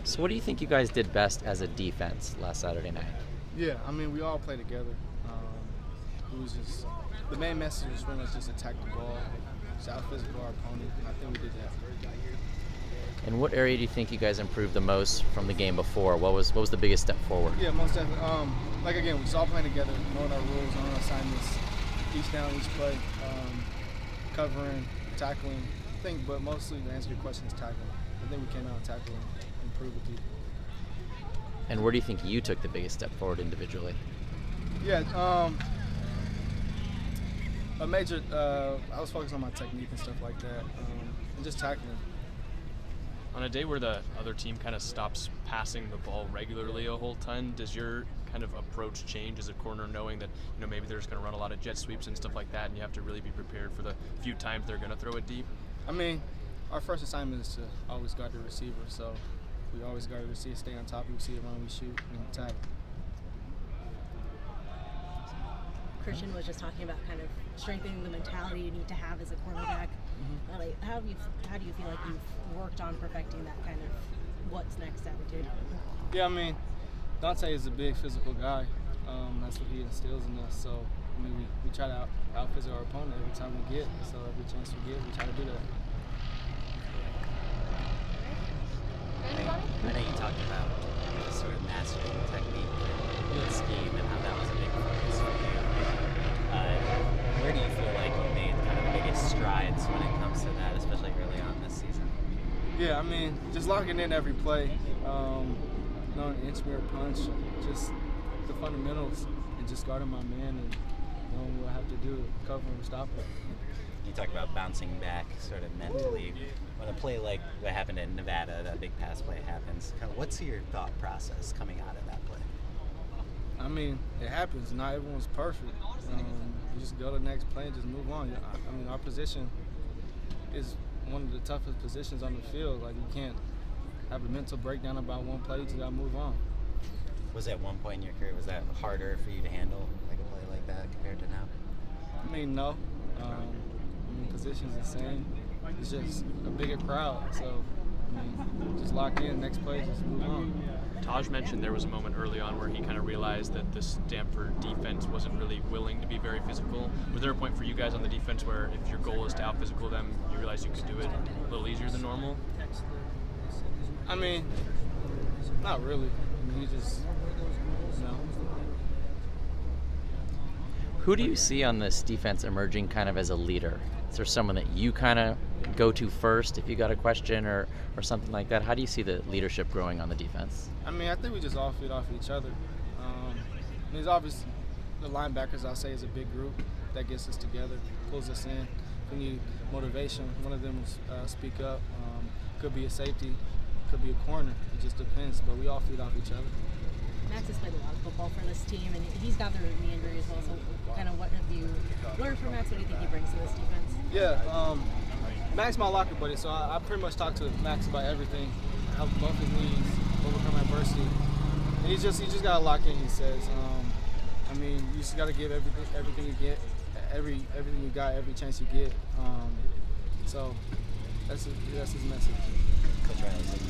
So what do you think you guys did best as a defense last Saturday night? Yeah, I mean, we all play together. It was just the main message was really just attack the ball, just out physical our opponent, and I think we did that. And what area do you think you guys improved the most from the game before? What was the biggest step forward? Yeah, most definitely. Like again, we just all playing together, knowing our rules, knowing our assignments, each down, each play, covering, tackling. I think, but mostly to answer your question is tackling. I think we came out and tackled and improved with people. And where do you think you took the biggest step forward individually? Yeah, I was focused on my technique and stuff like that, and just tackling. On a day where the other team kind of stops passing the ball regularly a whole ton, does your kind of approach change as a corner, knowing that maybe they're just going to run a lot of jet sweeps and stuff like that, and you have to really be prepared for the few times they're going to throw it deep? I mean, our first assignment is to always guard the receiver, so we always guard the receiver, stay on top of the receiver, run, we shoot, and tackle. Christian was just talking about kind of strengthening the mentality you need to have as a cornerback. Like, how do you feel like you've worked on perfecting that kind of what's next attitude? Yeah, I mean, Dante is a big physical guy. That's what he instills in us. So, I mean, we try to out-physical our opponent every time we get. So every chance we get, we try to do that. I know you talked about just sort of mastering the technique and scheme and how that was a big focus for you. Where do you feel like you made kind of the biggest strides when it comes to that, especially early on this season? Yeah, I mean, just locking in every play, knowing inch, mirror, punch, just the fundamentals, and just guarding my man and knowing what I have to do to cover and stop it. You talk about bouncing back sort of mentally. When a play like what happened in Nevada, that big pass play happens, kind of what's your thought process coming out of that play? I mean, it happens. Not everyone's perfect. You just go to the next play and just move on. I mean, our position is one of the toughest positions on the field. Like, you can't have a mental breakdown about one play. You just got to move on. Was at one point in your career, was that harder for you to handle, like a play like that compared to now? I mean, no. I mean, position's the same. It's just a bigger crowd. So, I mean, just lock in, next play, just move on. Taj mentioned there was a moment early on where he kind of realized that the Stanford defense wasn't really willing to be very physical. Was there a point for you guys on the defense where if your goal is to out-physical them, you realize you could do it a little easier than normal? I mean, not really. I mean, you just, Who do you see on this defense emerging kind of as a leader? Is there someone that you kind of go to first if you got a question or something like that? How do you see the leadership growing on the defense? I mean, I think we just all feed off each other. There's obviously the linebackers, I'll say, is a big group that gets us together, pulls us in. We need motivation. One of them will speak up. Could be a safety, could be a corner. It just depends, but we all feed off each other. Max has played a lot of football for this team, and he's got the knee injury as well. So, kind of, what have you learned from Max? What do you think he brings to this defense? Yeah, Max my locker buddy, so I pretty much talk to Max about everything. Help both his knees overcome adversity. And he just got to lock in. He says, I mean, you just got to give everything you get, everything you got, every chance you get. So that's his message. Coach Riley said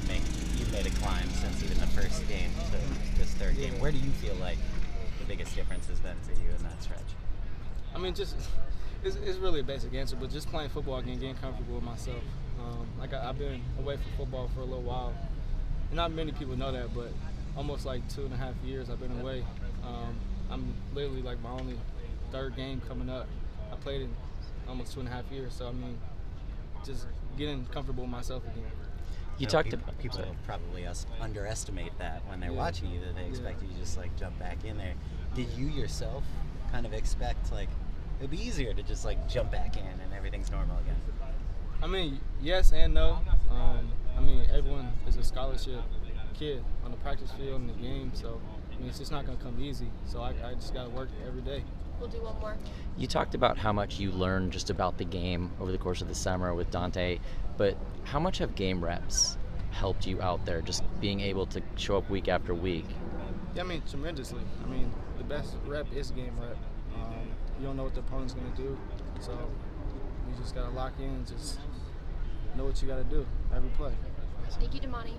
you've made a climb since even the first game to this third game. Where do you feel like the biggest difference has been for you in that stretch? I mean, just it's really a basic answer, but just playing football again, getting comfortable with myself. I've been away from football for a little while, and not many people know that, but almost like 2.5 years I've been away. I'm literally like my only third game coming up. I played in almost 2.5 years, so I mean, just getting comfortable with myself again. You talked about people probably underestimate that when they're watching you, that they expect you to just like jump back in there. Did you yourself kind of expect like it'd be easier to just like jump back in and everything's normal again? I mean, yes and no. I mean, everyone is a scholarship kid on the practice field and the game, so I mean, it's just not gonna come easy. So I just gotta work every day. We'll do one more. You talked about how much you learned just about the game over the course of the summer with Dante, but how much have game reps helped you out there, just being able to show up week after week? Yeah, I mean, tremendously. I mean, the best rep is game rep. You don't know what the opponent's going to do, so you just got to lock in and just know what you got to do every play. Thank you, Domani.